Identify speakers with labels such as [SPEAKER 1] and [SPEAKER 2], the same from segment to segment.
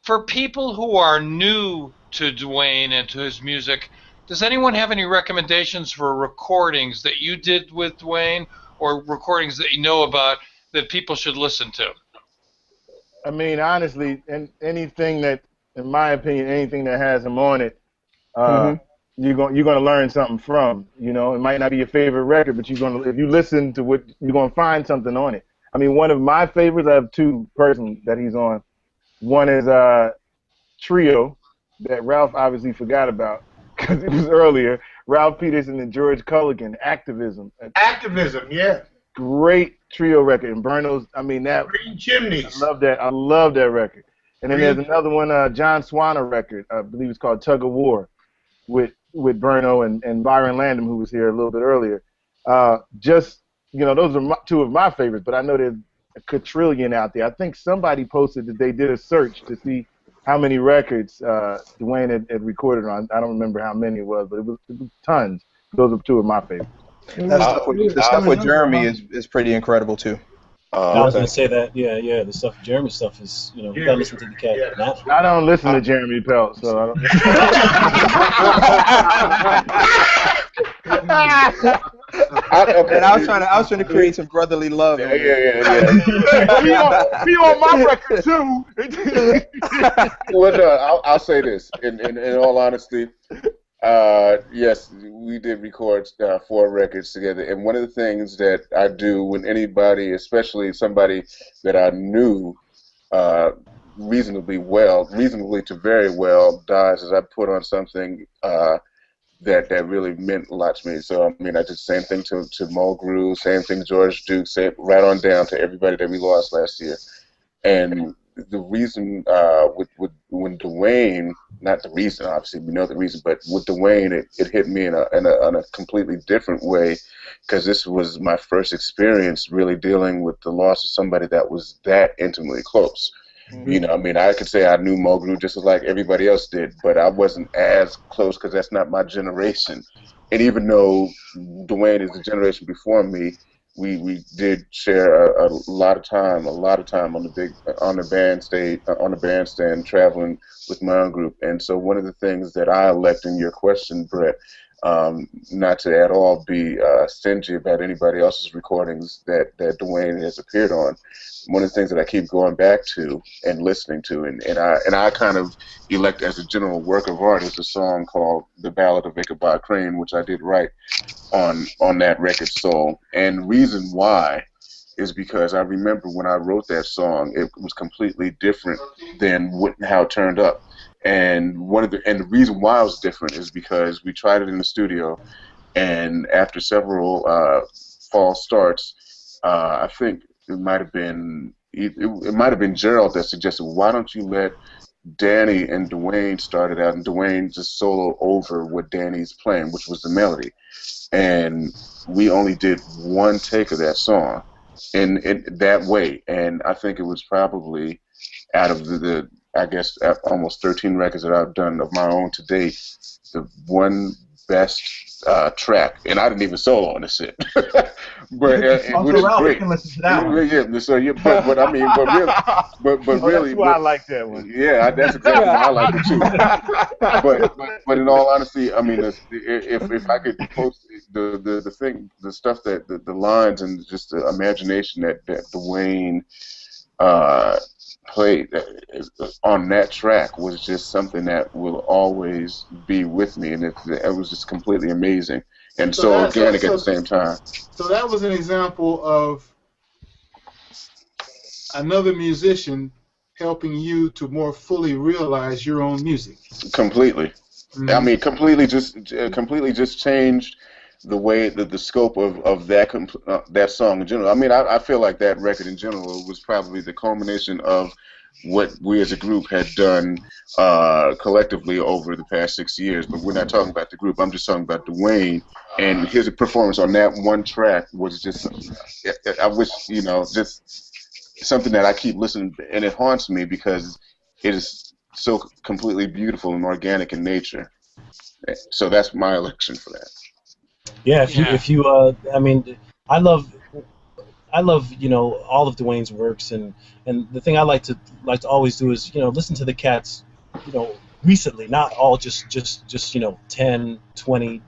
[SPEAKER 1] for people who are new to Dwayne and to his music, does anyone have any recommendations for recordings that you did with Dwayne or recordings that you know about that people should listen to?
[SPEAKER 2] I mean, honestly, and anything that, in my opinion, anything that has him on it, you're gonna learn something from. You know, it might not be your favorite record, but if you listen to what, you're gonna find something on it. I mean, one of my favorites, I have two personally that he's on. One is Trio, that Ralph obviously forgot about because it was earlier. Ralph Peterson and George Culligan, Activism.
[SPEAKER 3] Activism, yeah.
[SPEAKER 2] Great trio record. And Burno's, I mean, that.
[SPEAKER 3] Green Chimneys.
[SPEAKER 2] I love that. I love that record. And then there's another one, John Swanner record. I believe it's called Tug of War, with Burno and Byron Landon, who was here a little bit earlier. Just, you know, those are two of my favorites. But I know there's a quadrillion out there. I think somebody posted that they did a search to see how many records Dwayne had recorded on. I don't remember how many it was, but it was tons. Those are two of my favorites.
[SPEAKER 4] The stuff with Jeremy is pretty incredible too.
[SPEAKER 5] I was gonna say that, yeah, the stuff, Jeremy stuff is, you know, you gotta listen to the cat.
[SPEAKER 3] Yeah.
[SPEAKER 2] I don't listen to Jeremy Pelt, so I don't.
[SPEAKER 4] And I was trying to create some brotherly love.
[SPEAKER 2] Yeah. Be on my record too.
[SPEAKER 6] Well, no, I'll say this in all honesty. Yes, we did record 4 records together, and one of the things that I do when anybody, especially somebody that I knew reasonably to very well, dies, is I put on something that really meant a lot to me. So I mean, I did the same thing to Mulgrew, same thing to George Duke, right on down to everybody that we lost last year, and the reason when Dwayne, not the reason, obviously we know the reason, but with Dwayne, it hit me in a completely different way, because this was my first experience really dealing with the loss of somebody that was that intimately close. Mm-hmm. You know, I mean, I could say I knew Mulgrew just as like everybody else did, but I wasn't as close because that's not my generation. And even though Dwayne is the generation before me, we did share a lot of time on the bandstand traveling with my own group. And so one of the things that I elect in your question, Brett, not to at all be stingy about anybody else's recordings that Dwayne has appeared on, one of the things that I keep going back to and listening to, and I kind of elect as a general work of art, is a song called "The Ballad of Ichabod Crane," which I did write on that record, Soul. And the reason why is because I remember when I wrote that song, it was completely different than how it turned up. And the reason why it was different is because we tried it in the studio, and after several false starts, I think it might have been Gerald that suggested, why don't you let Danny and Dwayne start it out, and Dwayne just solo over what Danny's playing, which was the melody. And we only did one take of that song in that way, and I think it was probably out of the I guess almost 13 records that I've done of my own to date, the one best track, and I didn't even solo on this shit. But which is great.
[SPEAKER 3] Can listen to that one.
[SPEAKER 6] Yeah, so yeah, but I mean, but really,
[SPEAKER 2] that's why I like that one.
[SPEAKER 6] Yeah, that's exactly why I like it too. but in all honesty, I mean, if I could post the stuff that the lines and just the imagination that Dwayne played on that track was just something that will always be with me, and it was just completely amazing and so organic at the same time.
[SPEAKER 3] So that was an example of another musician helping you to more fully realize your own music.
[SPEAKER 6] Completely. Mm-hmm. I mean, completely just changed the way the scope of that song in general. I mean, I feel like that record in general was probably the culmination of what we as a group had done collectively over the past 6 years. But we're not talking about the group. I'm just talking about Dwayne, and his performance on that one track was just, I wish, just something that I keep listening, and it haunts me because it is so completely beautiful and organic in nature. So that's my election for that.
[SPEAKER 5] Yeah, if you I mean, I love I love all of Dwayne's works, and the thing I like to always do is listen to the cats recently, not all just 10, 20,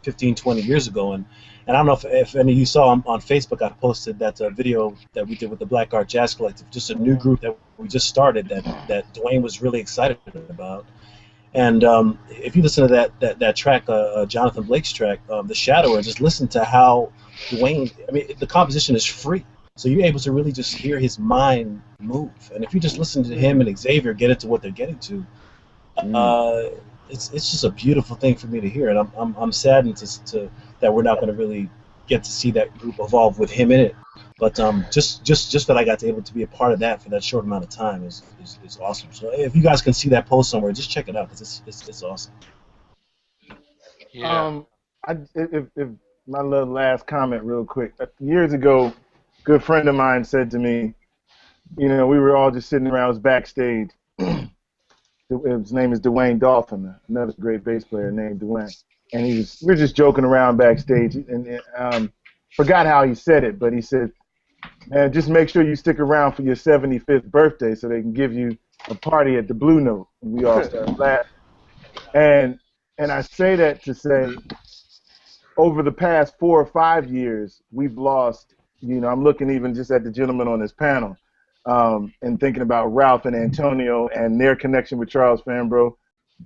[SPEAKER 5] 15, 20 years ago. And I don't know if any of you saw on Facebook, I posted that video that we did with the Black Art Jazz Collective, just a new group that we just started that Dwayne was really excited about. And if you listen to that track, Jonathan Blake's track, The Shadow, and just listen to how Dwayne, I mean, the composition is free. So you're able to really just hear his mind move. And if you just listen to him and Xavier get into what they're getting to, it's just a beautiful thing for me to hear. And I'm saddened that we're not going to really get to see that group evolve with him in it. But just that I got to able to be a part of that for that short amount of time is awesome. So if you guys can see that post somewhere, just check it out because it's awesome.
[SPEAKER 1] Yeah.
[SPEAKER 2] If my little last comment real quick. Years ago, a good friend of mine said to me, we were all just sitting around, it was backstage. His name is Dwayne Dolphin, another great bass player named Dwayne. And we were just joking around backstage, and forgot how he said it, but he said, "Man, just make sure you stick around for your 75th birthday so they can give you a party at the Blue Note." And we all started laughing. And I say that to say, over the past 4 or 5 years, we've lost. I'm looking even just at the gentleman on this panel, and thinking about Ralph and Antonio and their connection with Charles Fambro,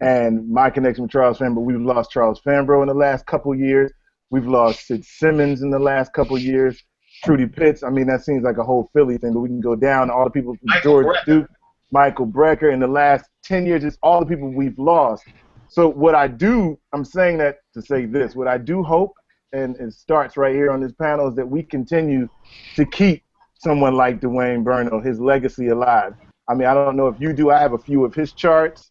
[SPEAKER 2] and my connection with Charles Fambro. We've lost Charles Fambro in the last couple of years. We've lost Sid Simmons in the last couple of years. Trudy Pitts. I mean, that seems like a whole Philly thing, but we can go down to all the people from George Duke, Michael Brecker. In the last 10 years, it's all the people we've lost. So what I do, I'm saying that to say this, what I do hope, and it starts right here on this panel, is that we continue to keep someone like Dwayne Burno, his legacy alive. I mean, I don't know if you do. I have a few of his charts.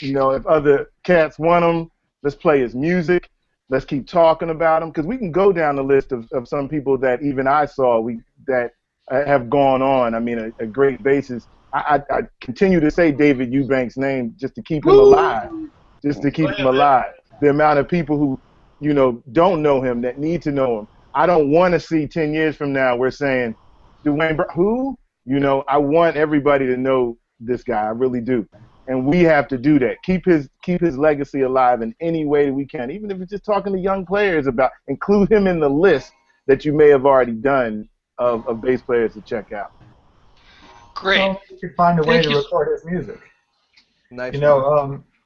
[SPEAKER 2] If other cats want them, let's play his music. Let's keep talking about him, because we can go down the list of some people that even I saw that have gone on. I mean, a great basis. I continue to say David Eubanks' name just to keep him alive. Just to keep him alive. The amount of people who, don't know him, that need to know him. I don't want to see 10 years from now we're saying, Dwayne, who? I want everybody to know this guy. I really do. And we have to do that. Keep his legacy alive in any way that we can. Even if it's just talking to young players about, include him in the list that you may have already done of bass players to check out.
[SPEAKER 1] Great.
[SPEAKER 7] Well, you could find a way to record his music.
[SPEAKER 4] Nice.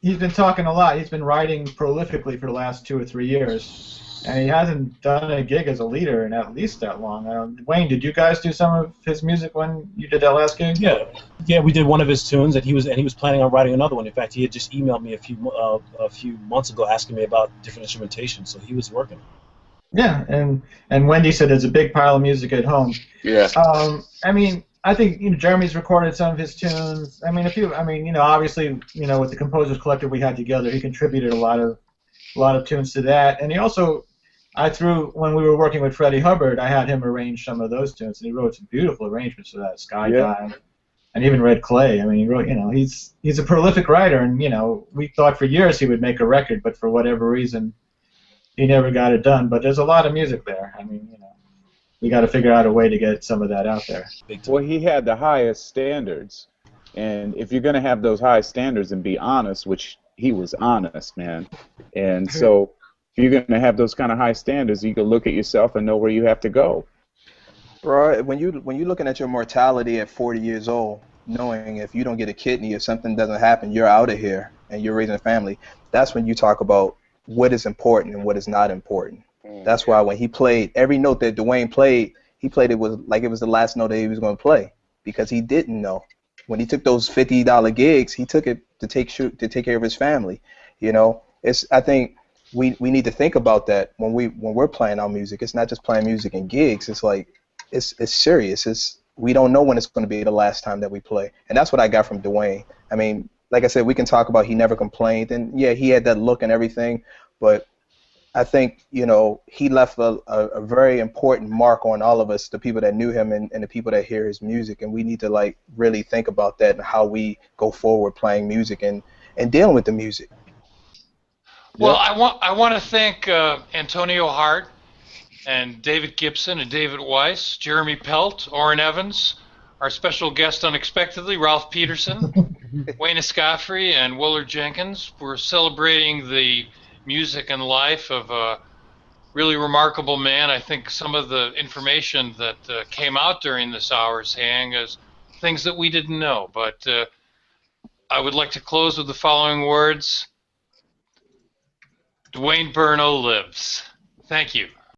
[SPEAKER 7] He's been talking a lot. He's been writing prolifically for the last 2 or 3 years, and he hasn't done a gig as a leader in at least that long. Wayne, did you guys do some of his music when you did that last gig?
[SPEAKER 5] Yeah, we did one of his tunes, and he was planning on writing another one. In fact, he had just emailed me a few months ago asking me about different instrumentation, so he was working.
[SPEAKER 7] Yeah, and Wendy said there's a big pile of music at home.
[SPEAKER 6] Yeah.
[SPEAKER 7] I mean, I think Jeremy's recorded some of his tunes. I mean, obviously, with the Composers Collective we had together, he contributed a lot of tunes to that, and he also, when we were working with Freddie Hubbard, I had him arrange some of those tunes, and he wrote some beautiful arrangements for that, Skydive, and even Red Clay. I mean, he wrote, he's a prolific writer, and we thought for years he would make a record, but for whatever reason, he never got it done. But there's a lot of music there. I mean, we got to figure out a way to get some of that out there.
[SPEAKER 8] Well, he had the highest standards, and if you're going to have those high standards and be honest, which he was honest, man, and so if you're going to have those kind of high standards, you can look at yourself and know where you have to go.
[SPEAKER 4] Bro, when you're looking at your mortality at 40 years old, knowing if you don't get a kidney or something doesn't happen, you're out of here and you're raising a family, that's when you talk about what is important and what is not important. That's why when he played, every note that Dwayne played, he played it like it was the last note that he was going to play, because he didn't know. When he took those $50 gigs, he took it to take care of his family. I think we need to think about that when we're playing our music. It's not just playing music and gigs. It's like it's serious. We don't know when it's going to be the last time that we play, and that's what I got from Dwayne. I mean, like I said, we can talk about he never complained, and yeah, he had that look and everything, but I think, he left a very important mark on all of us, the people that knew him and the people that hear his music, and we need to really think about that and how we go forward playing music and dealing with the music.
[SPEAKER 1] Well, I want to thank Antonio Hart and David Gibson and David Weiss, Jeremy Pelt, Orrin Evans, our special guest unexpectedly, Ralph Peterson, Wayne Escaffrey, and Willard Jenkins. We're celebrating the music and life of a really remarkable man. I think some of the information that came out during this hour's hang is things that we didn't know, but I would like to close with the following words. Dwayne Burno lives. Thank you.